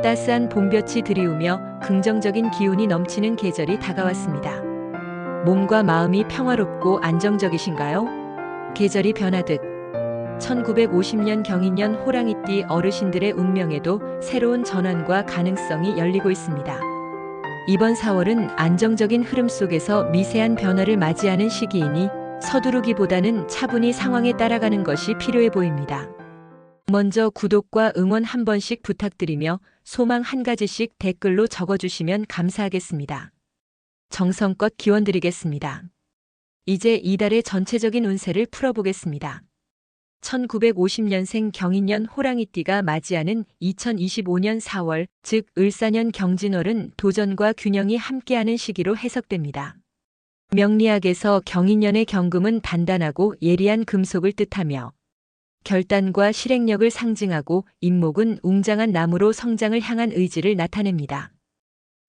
따스한 봄볕이 드리우며 긍정적인 기운이 넘치는 계절이 다가왔습니다. 몸과 마음이 평화롭고 안정적이신가요? 계절이 변하듯 1950년 경인년 호랑이띠 어르신들의 운명에도 새로운 전환과 가능성이 열리고 있습니다. 이번 4월은 안정적인 흐름 속에서 미세한 변화를 맞이하는 시기이니 서두르기보다는 차분히 상황에 따라가는 것이 필요해 보입니다. 먼저 구독과 응원 한 번씩 부탁드리며 소망 한 가지씩 댓글로 적어주시면 감사하겠습니다. 정성껏 기원드리겠습니다. 이제 이달의 전체적인 운세를 풀어보겠습니다. 1950년생 경인년 호랑이띠가 맞이하는 2025년 4월, 즉 을사년 경진월은 도전과 균형이 함께하는 시기로 해석됩니다. 명리학에서 경인년의 경금은 단단하고 예리한 금속을 뜻하며 결단과 실행력을 상징하고 인목은 웅장한 나무로 성장을 향한 의지를 나타냅니다.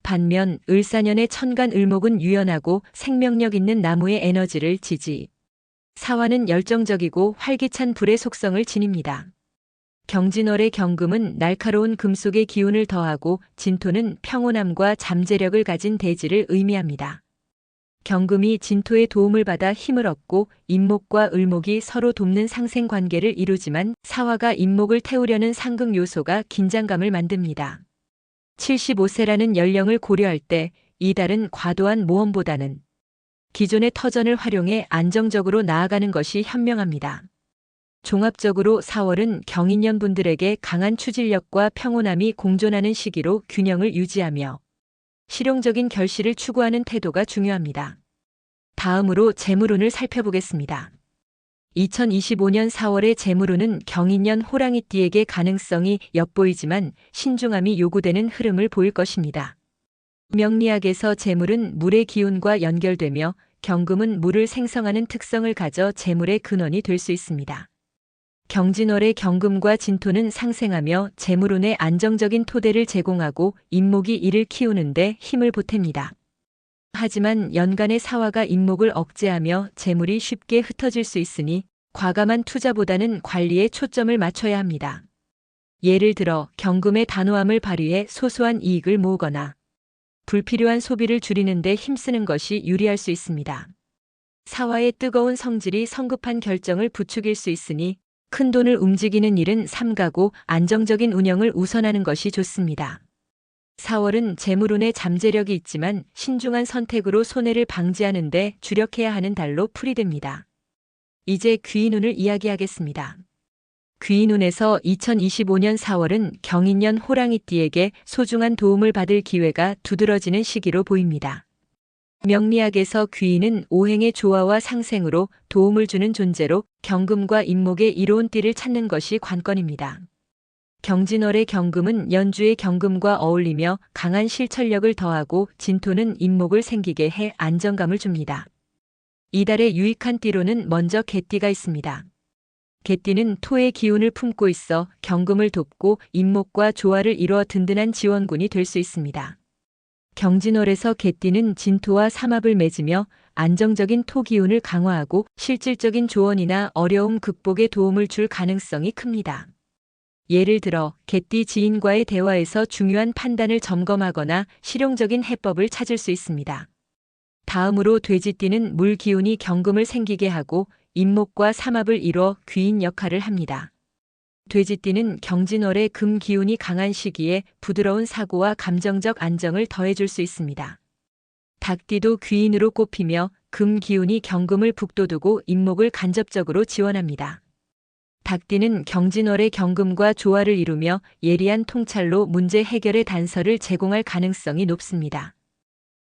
반면 을사년의 천간을목은 유연하고 생명력 있는 나무의 에너지를 지지, 사화는 열정적이고 활기찬 불의 속성을 지닙니다. 경진월의 경금은 날카로운 금속의 기운을 더하고 진토는 평온함과 잠재력을 가진 대지를 의미합니다. 경금이 진토의 도움을 받아 힘을 얻고 인목과 을목이 서로 돕는 상생 관계를 이루지만 사화가 인목을 태우려는 상극 요소가 긴장감을 만듭니다. 75세라는 연령을 고려할 때 이달은 과도한 모험보다는 기존의 터전을 활용해 안정적으로 나아가는 것이 현명합니다. 종합적으로 4월은 경인년 분들에게 강한 추진력과 평온함이 공존하는 시기로 균형을 유지하며 실용적인 결실을 추구하는 태도가 중요합니다. 다음으로 재물운을 살펴보겠습니다. 2025년 4월의 재물운은 경인년 호랑이띠에게 가능성이 엿보이지만 신중함이 요구되는 흐름을 보일 것입니다. 명리학에서 재물은 물의 기운과 연결되며 경금은 물을 생성하는 특성을 가져 재물의 근원이 될 수 있습니다. 경진월의 경금과 진토는 상생하며 재물운에 안정적인 토대를 제공하고 인목이 이를 키우는데 힘을 보탭니다. 하지만 연간의 사화가 인목을 억제하며 재물이 쉽게 흩어질 수 있으니 과감한 투자보다는 관리에 초점을 맞춰야 합니다. 예를 들어 경금의 단호함을 발휘해 소소한 이익을 모으거나 불필요한 소비를 줄이는 데 힘쓰는 것이 유리할 수 있습니다. 사화의 뜨거운 성질이 성급한 결정을 부추길 수 있으니 큰 돈을 움직이는 일은 삼가고 안정적인 운영을 우선하는 것이 좋습니다. 4월은 재물운에 잠재력이 있지만 신중한 선택으로 손해를 방지하는 데 주력해야 하는 달로 풀이됩니다. 이제 귀인운을 이야기하겠습니다. 귀인운에서 2025년 4월은 경인년 호랑이띠에게 소중한 도움을 받을 기회가 두드러지는 시기로 보입니다. 명리학에서 귀인은 오행의 조화와 상생으로 도움을 주는 존재로 경금과 인목의 이로운 띠를 찾는 것이 관건입니다. 경진월의 경금은 연주의 경금과 어울리며 강한 실천력을 더하고 진토는 인목을 생기게 해 안정감을 줍니다. 이달의 유익한 띠로는 먼저 개띠가 있습니다. 개띠는 토의 기운을 품고 있어 경금을 돕고 인목과 조화를 이루어 든든한 지원군이 될 수 있습니다. 경진월에서 개띠는 진토와 삼합을 맺으며 안정적인 토 기운을 강화하고 실질적인 조언이나 어려움 극복에 도움을 줄 가능성이 큽니다. 예를 들어 개띠 지인과의 대화에서 중요한 판단을 점검하거나 실용적인 해법을 찾을 수 있습니다. 다음으로 돼지띠는 물 기운이 경금을 생기게 하고 인목과 삼합을 이뤄 귀인 역할을 합니다. 돼지띠는 경진월의 금 기운이 강한 시기에 부드러운 사고와 감정적 안정을 더해줄 수 있습니다. 닭띠도 귀인으로 꼽히며 금 기운이 경금을 북돋우고 인목을 간접적으로 지원합니다. 닭띠는 경진월의 경금과 조화를 이루며 예리한 통찰로 문제 해결의 단서를 제공할 가능성이 높습니다.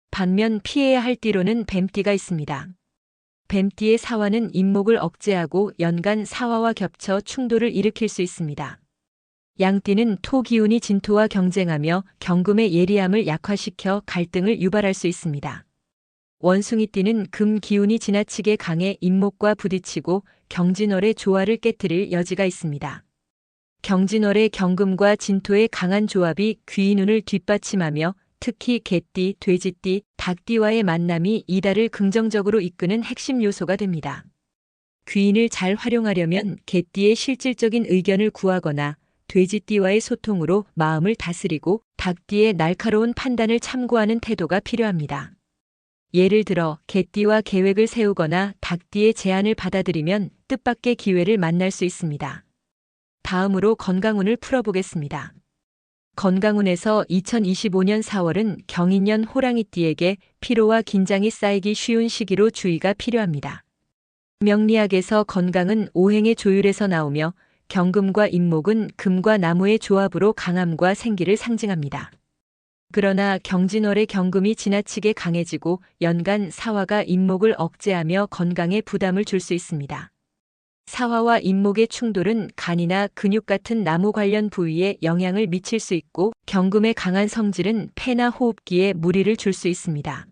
반면 피해야 할 띠로는 뱀띠가 있습니다. 뱀띠의 사화는 인목을 억제하고 연간 사화와 겹쳐 충돌을 일으킬 수 있습니다. 양띠는 토 기운이 진토와 경쟁하며 경금의 예리함을 약화시켜 갈등을 유발할 수 있습니다. 원숭이띠는 금 기운이 지나치게 강해 인목과 부딪히고 경진월의 조화를 깨트릴 여지가 있습니다. 경진월의 경금과 진토의 강한 조합이 귀인운을 뒷받침하며 특히 개띠, 돼지띠, 닭띠와의 만남이 이달을 긍정적으로 이끄는 핵심 요소가 됩니다. 귀인을 잘 활용하려면 개띠의 실질적인 의견을 구하거나 돼지띠와의 소통으로 마음을 다스리고 닭띠의 날카로운 판단을 참고하는 태도가 필요합니다. 예를 들어 개띠와 계획을 세우거나 닭띠의 제안을 받아들이면 뜻밖의 기회를 만날 수 있습니다. 다음으로 건강운을 풀어보겠습니다. 건강운에서 2025년 4월은 경인년 호랑이띠에게 피로와 긴장이 쌓이기 쉬운 시기로 주의가 필요합니다. 명리학에서 건강은 오행의 조율에서 나오며 경금과 임목은 금과 나무의 조합으로 강함과 생기를 상징합니다. 그러나 경진월의 경금이 지나치게 강해지고 연간 사화가 임목을 억제하며 건강에 부담을 줄 수 있습니다. 사화와 임목의 충돌은 간이나 근육 같은 나무 관련 부위에 영향을 미칠 수 있고 경금의 강한 성질은 폐나 호흡기에 무리를 줄 수 있습니다.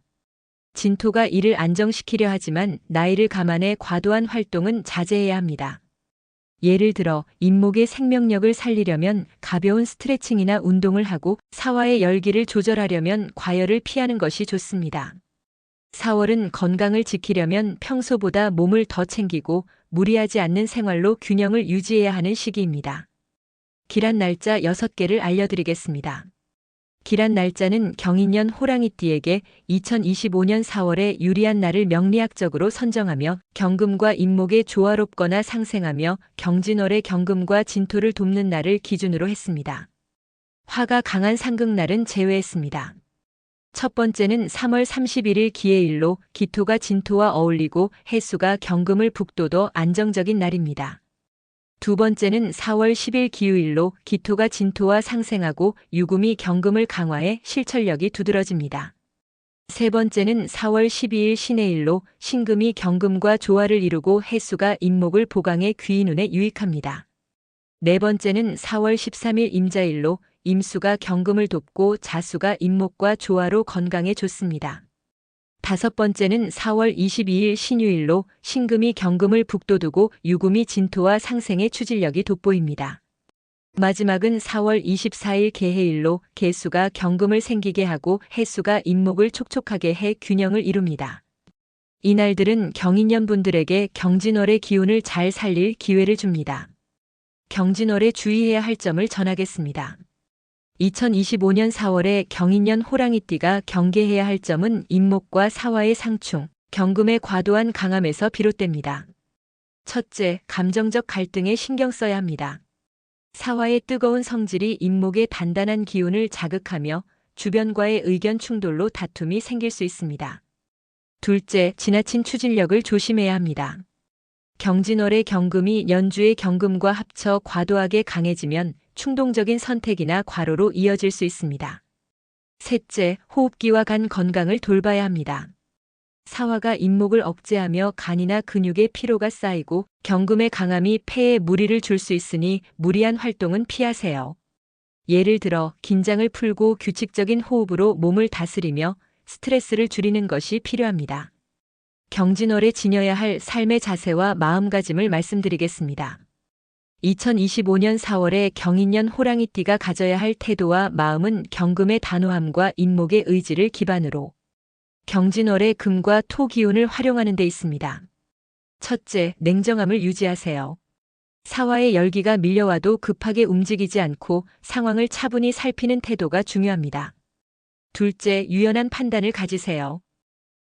진토가 이를 안정시키려 하지만 나이를 감안해 과도한 활동은 자제해야 합니다. 예를 들어 임목의 생명력을 살리려면 가벼운 스트레칭이나 운동을 하고 사화의 열기를 조절하려면 과열을 피하는 것이 좋습니다. 4월은 건강을 지키려면 평소보다 몸을 더 챙기고 무리하지 않는 생활로 균형을 유지해야 하는 시기입니다. 기란 날짜 6개를 알려드리겠습니다. 기란 날짜는 경인년 호랑이띠에게 2025년 4월에 유리한 날을 명리학적으로 선정하며 경금과 임목의 조화롭거나 상생하며 경진월의 경금과 진토를 돕는 날을 기준으로 했습니다. 화가 강한 상극날은 제외했습니다. 첫 번째는 3월 31일 기해일로 기토가 진토와 어울리고 해수가 경금을 북돋워 안정적인 날입니다. 두 번째는 4월 10일 기우일로 기토가 진토와 상생하고 유금이 경금을 강화해 실천력이 두드러집니다. 세 번째는 4월 12일 신해일로 신금이 경금과 조화를 이루고 해수가 임목을 보강해 귀인운에 유익합니다. 네 번째는 4월 13일 임자일로 임수가 경금을 돕고 자수가 임목과 조화로 건강에 좋습니다. 다섯 번째는 4월 22일 신유일로 신금이 경금을 북돋우고 유금이 진토와 상생의 추진력이 돋보입니다. 마지막은 4월 24일 개해일로 개수가 경금을 생기게 하고 해수가 임목을 촉촉하게 해 균형을 이룹니다. 이날들은 경인년 분들에게 경진월의 기운을 잘 살릴 기회를 줍니다. 경진월에 주의해야 할 점을 전하겠습니다. 2025년 4월에 경인년 호랑이띠가 경계해야 할 점은 임목과 사화의 상충, 경금의 과도한 강함에서 비롯됩니다. 첫째, 감정적 갈등에 신경 써야 합니다. 사화의 뜨거운 성질이 임목의 단단한 기운을 자극하며 주변과의 의견 충돌로 다툼이 생길 수 있습니다. 둘째, 지나친 추진력을 조심해야 합니다. 경진월의 경금이 연주의 경금과 합쳐 과도하게 강해지면 충동적인 선택이나 과로로 이어질 수 있습니다. 셋째, 호흡기와 간 건강을 돌봐야 합니다. 사화가 임목을 억제하며 간이나 근육에 피로가 쌓이고 경금의 강함이 폐에 무리를 줄 수 있으니 무리한 활동은 피하세요. 예를 들어 긴장을 풀고 규칙적인 호흡으로 몸을 다스리며 스트레스를 줄이는 것이 필요합니다. 경진월에 지녀야 할 삶의 자세와 마음가짐을 말씀드리겠습니다. 2025년 4월에 경인년 호랑이띠가 가져야 할 태도와 마음은 경금의 단호함과 임목의 의지를 기반으로 경진월의 금과 토 기운을 활용하는 데 있습니다. 첫째, 냉정함을 유지하세요. 사화의 열기가 밀려와도 급하게 움직이지 않고 상황을 차분히 살피는 태도가 중요합니다. 둘째, 유연한 판단을 가지세요.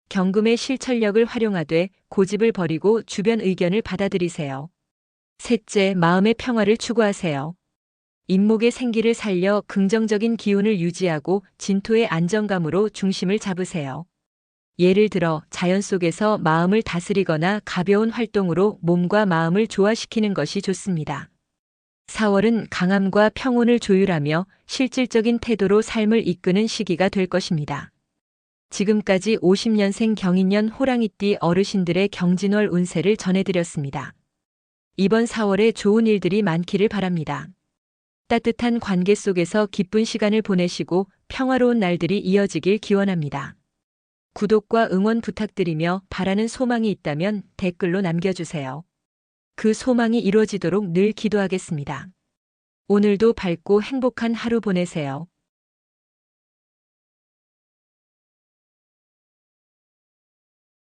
경금의 실천력을 활용하되 고집을 버리고 주변 의견을 받아들이세요. 셋째, 마음의 평화를 추구하세요. 임목의 생기를 살려 긍정적인 기운을 유지하고 진토의 안정감으로 중심을 잡으세요. 예를 들어 자연 속에서 마음을 다스리거나 가벼운 활동으로 몸과 마음을 조화시키는 것이 좋습니다. 4월은 강함과 평온을 조율하며 실질적인 태도로 삶을 이끄는 시기가 될 것입니다. 지금까지 50년생 경인년 호랑이띠 어르신들의 경진월 운세를 전해드렸습니다. 이번 4월에 좋은 일들이 많기를 바랍니다. 따뜻한 관계 속에서 기쁜 시간을 보내시고 평화로운 날들이 이어지길 기원합니다. 구독과 응원 부탁드리며 바라는 소망이 있다면 댓글로 남겨주세요. 그 소망이 이루어지도록 늘 기도하겠습니다. 오늘도 밝고 행복한 하루 보내세요.